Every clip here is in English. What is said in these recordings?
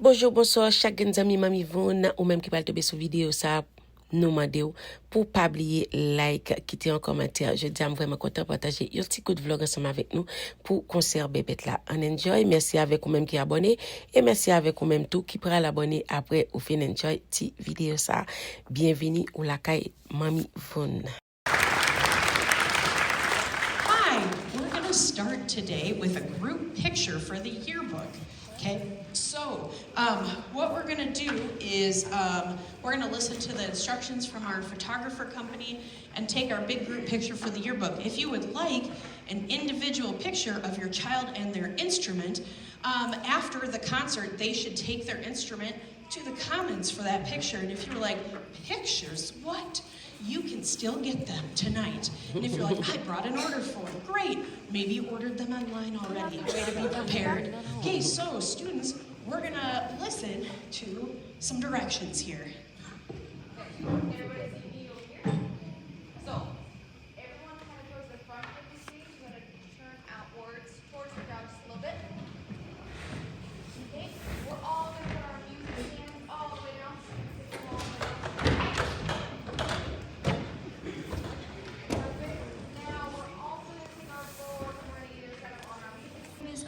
Bonjour, bonsoir, chaque zami mami Von ou même qui va tomber sur vidéo ça nous demander pour pas oublier like, quitter un commentaire. Je dis vraiment content de partager un petit coup de vlog ensemble avec nous pour conserver bête là. On enjoy, merci avec vous même qui abonné et merci avec vous même tout qui pourra l'abonner après ou fin enjoy ti vidéo ça. Bienvenue ou la caille mami Von. Hi, we're going to start today with a group picture for the yearbook. Okay, so what we're going to do is we're going to listen to the instructions from our photographer company and take our big group picture for the yearbook. If you would like an individual picture of your child and their instrument, after the concert, they should take their instrument to the Commons for that picture. And if you were like, pictures, what? You can still get them tonight. And if you're like, I brought an order for them, great. Maybe you ordered them online already. Way to be prepared. Okay, so students, we're gonna listen to some directions here. Everybody's eating over here. So, everyone kind of towards the front of the stage. You're gonna turn outwards towards the crowd just a little bit. Okay, we're all gonna put our music hands all the way down.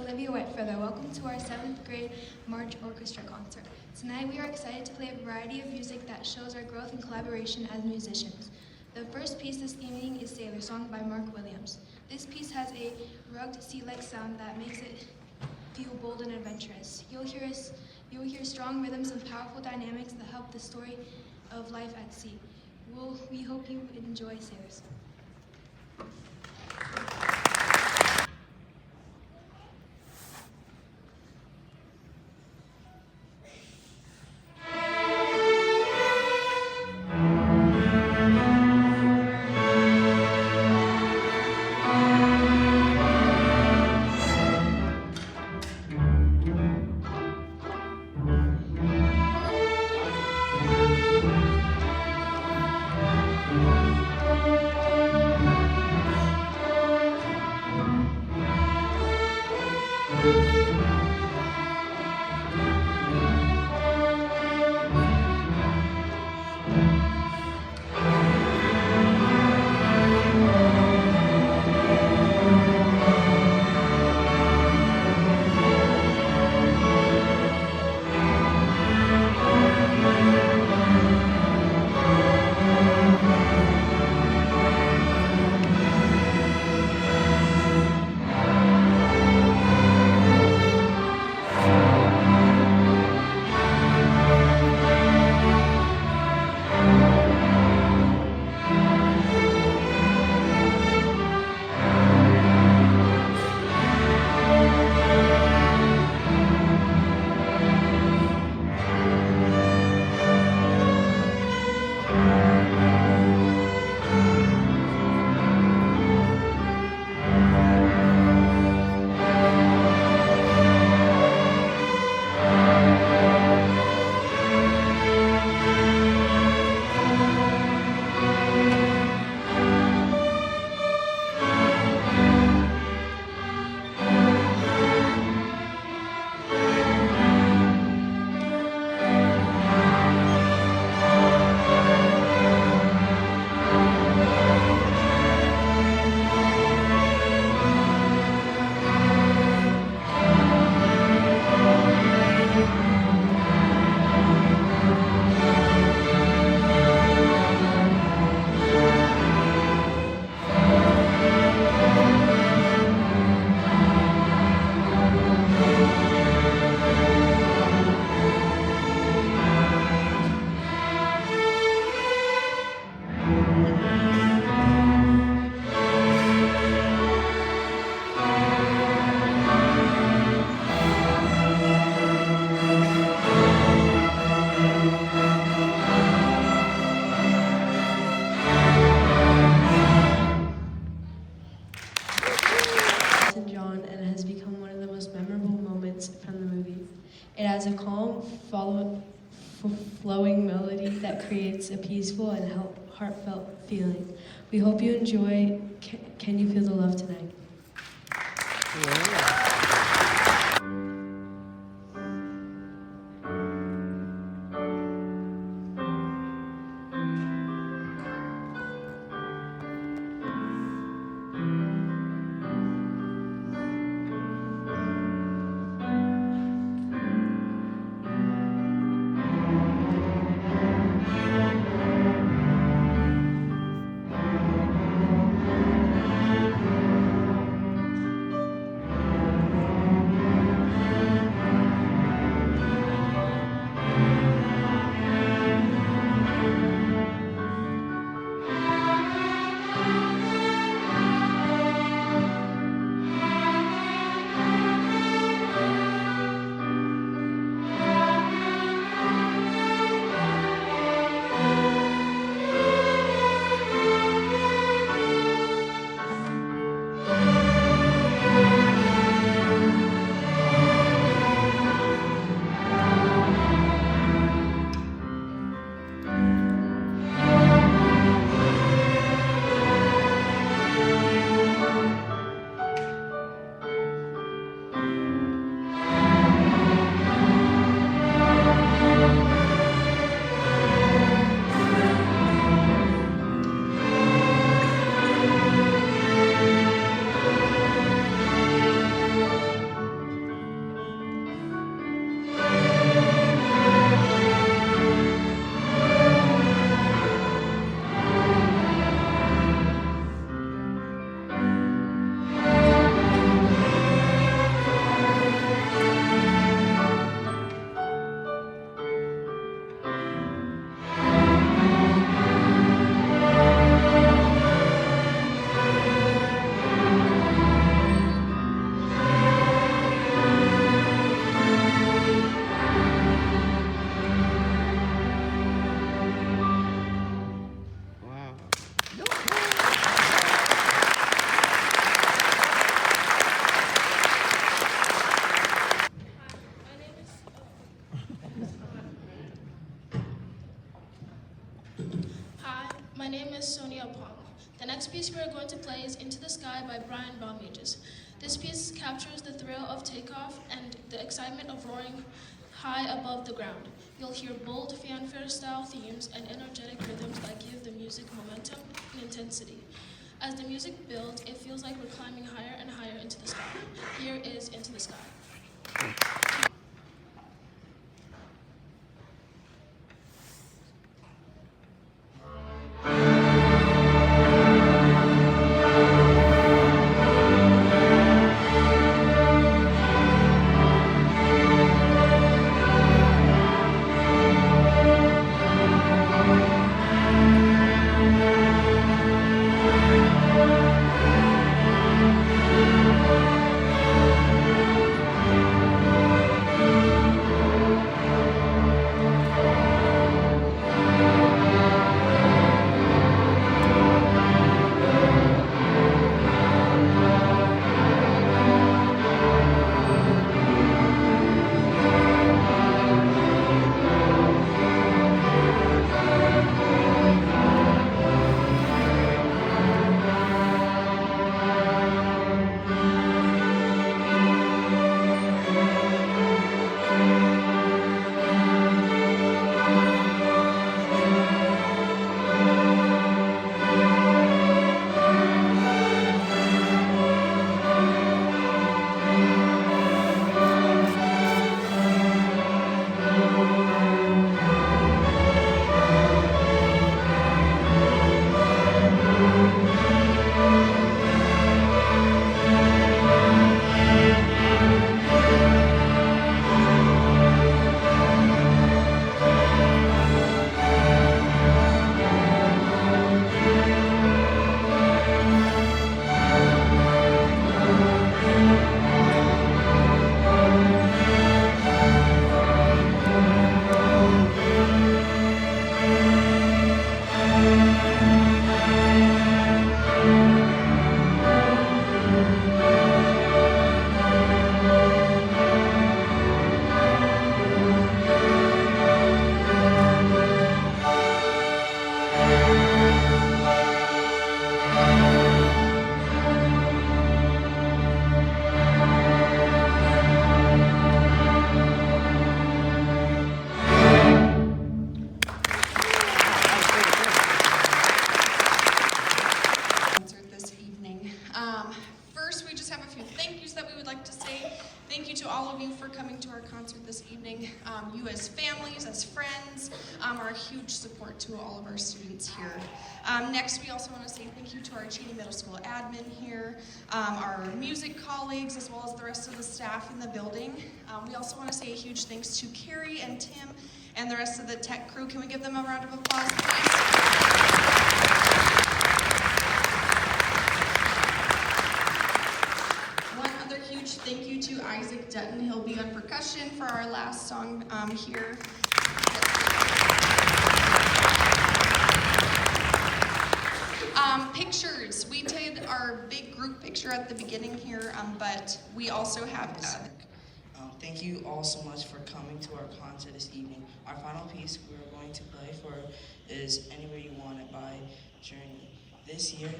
Olivia Whitefeather. Welcome to our 7th grade March Orchestra concert. Tonight we are excited to play a variety of music that shows our growth and collaboration as musicians. The first piece this evening is Sailor Song by Mark Williams. This piece has a rugged sea-like sound that makes it feel bold and adventurous. You will hear strong rhythms and powerful dynamics that help the story of life at sea. We hope you enjoy Sailor Song. It has a calm, flowing melody that creates a peaceful and heartfelt feeling. We hope you enjoy Can You Feel the Love Tonight? Yeah. My name is Sonia Pong. The next piece we are going to play is Into the Sky by Brian Baumages. This piece captures the thrill of takeoff and the excitement of roaring high above the ground. You'll hear bold fanfare-style themes and energetic rhythms that give the music momentum and intensity. As the music builds, it feels like we're climbing higher and higher into the sky. Here is Into the Sky. Concert this evening. First, we just have a few thank yous that we would like to say. Thank you to all of you for coming to our concert this evening. You as families, as friends, are a huge support to all of our students here. Next, we also want to say thank you to our Cheney Middle School admin here, our music colleagues, as well as the rest of the staff in the building. We also want to say a huge thanks to Carrie and Tim and the rest of the tech crew. Can we give them a round of applause, please? Huge thank you to Isaac Dutton. He'll be on percussion for our last song here. Pictures. We did our big group picture at the beginning here, but we also have... Thank you all so much for coming to our concert this evening. Our final piece we're going to play for is Anywhere You Want It by Journey. This year,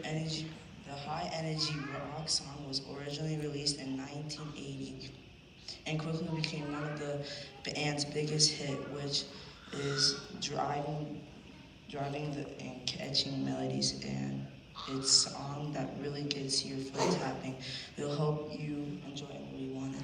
the High Energy rock song was originally released in 1980 and quickly became one of the band's biggest hit, which is driving and catching melodies, and it's a song that really gets your foot tapping. We'll hope you enjoy Anywhere You Want It.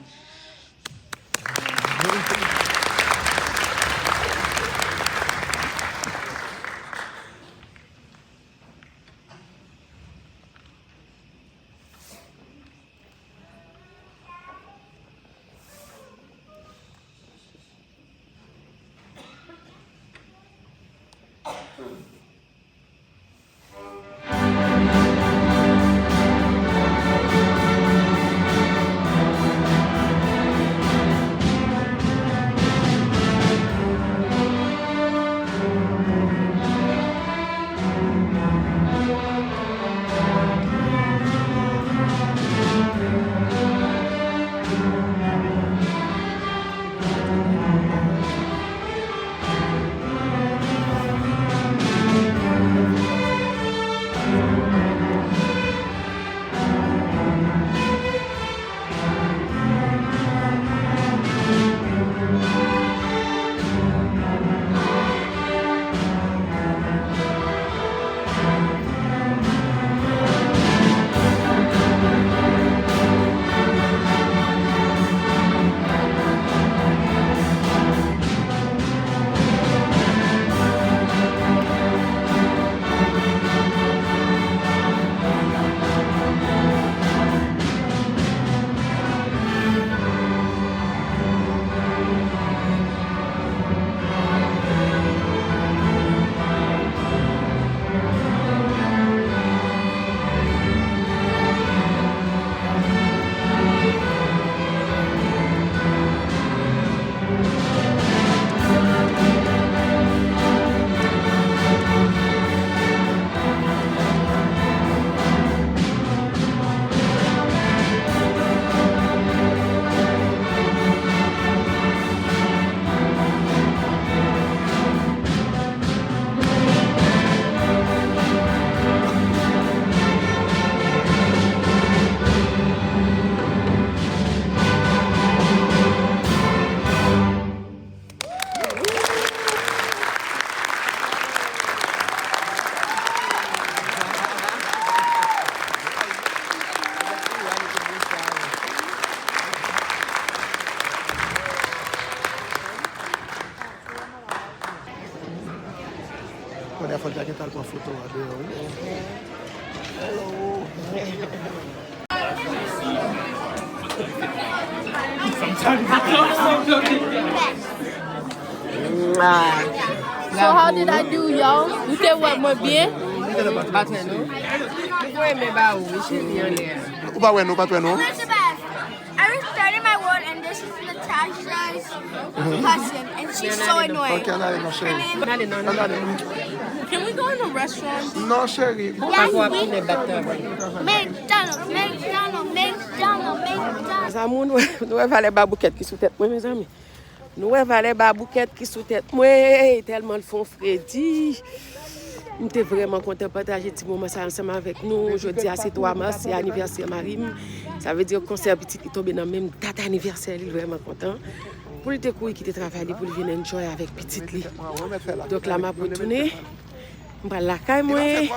connaît faut dire qu'il t'a prendre photo So how did I do, y'all? You did what more bien? Ou pas ouais non, pas toi non. I restarted my world, and this is Natasha's cousin, and she's so annoying. OK, on allez non chérie. Can we go in a restaurant? Non chérie. Mes amours, nous avons les bouquettes qui sous tête moi mes amis. Nous avons les bouquettes qui sous tête moi tellement le font Freddy. Je suis vraiment content de partager ce moment ensemble avec nous. Jeudi à 3 mars, c'est l'anniversaire Marim. Ça veut dire que le concert petit qui tombe dans la même date anniversaire, il est vraiment content. Pour le découvrir qui travaille pour venir enjoy avec petit li. Donc là, je vais retourner. Je vais la caille moi. Et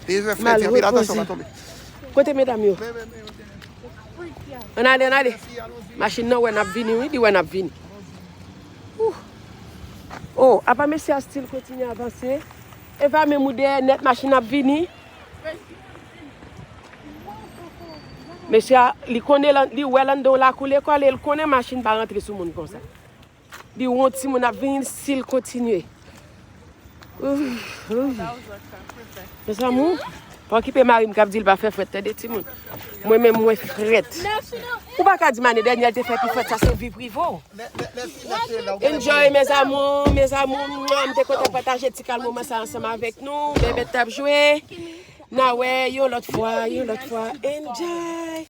puis, malheureusement. Côté mesdames yo. On allez. Machine non, on a venu, oui, on a venu. Oh, après monsieur a style continue à avancer. Et va me mouder net machine a venu. Monsieur il connaît li welando la couler quoi, il connaît machine pas rentrer sur monde comme ça. Di on ti mon a venu s'il continue. C'est ça mon. Pour occuper Marim qui dit il va faire fête de ti moun. Moi même moi frette. Ou pas ka di mané dernière te fait plus fête ça c'est vie privée. Enjoy mes amours, on te content partager petit calme moment ça ensemble avec nous. Bébé t'a joué. Na ouais, yo l'autre fois. Enjoy.